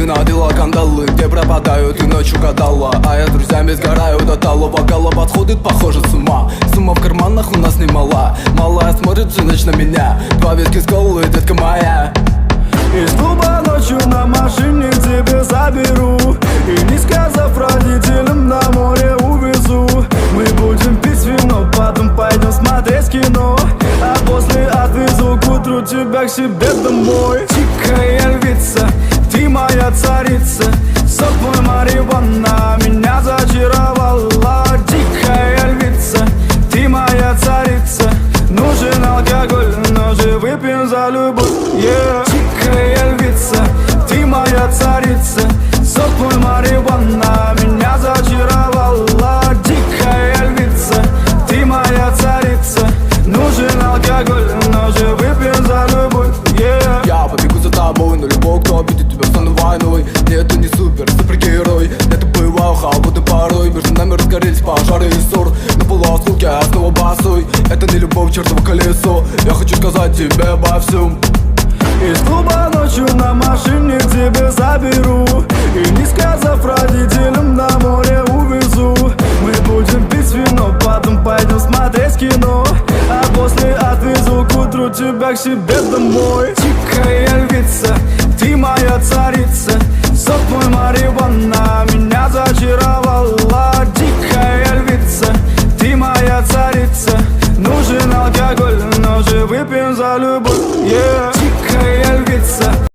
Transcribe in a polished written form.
Ты надела кандалы, где пропадаю, ты ночью гадала. А я с друзьями сгораю до талого. Голова сходит, похоже, с ума. Сумма в карманах у нас немала. Малая смотрит всю ночь на меня. Два виски с колой, детка моя. Из клуба ночью на машине к тебе заберу. И не сказав родителям, на море увезу. Мы будем пить вино, потом пойдем смотреть кино. А после отвезу к утру тебя к себе домой. Тихая львица, ты моя царица. Сок мой марихуана меня зачаровала. Тихая львица, ты моя царица. Нужен алкоголь, но же выпьем за любовь, yeah. Тихая львица, ты моя царица. Сок мой марихуана меня зачаровала. Тихая львица, ты моя царица. Нужен алкоголь, но же выпьем за любовь, yeah. Я побегу за тобой, но любой, кто обидит тебя, стану войной. Нет, ты не супергерой. Это бываю холодный порой. Между нами разгорелись пожары и ссор. На полуосколке я снова босой. Это не любовь, чертово колесо. Я хочу сказать тебе обо всем. Из клуба ночью на машине к тебе заберу. И не сказав родителям, на море увезу. Мы будем пить вино, потом пойдем смотреть кино. А после отвезу к утру тебя к себе домой. Тихая львица, ты моя царица. Сок мой марихуана меня зачаровала. Тихая львица, ты моя царица. Нужен алкоголь, но же выпьем за любовь, yeah. Тихая львица.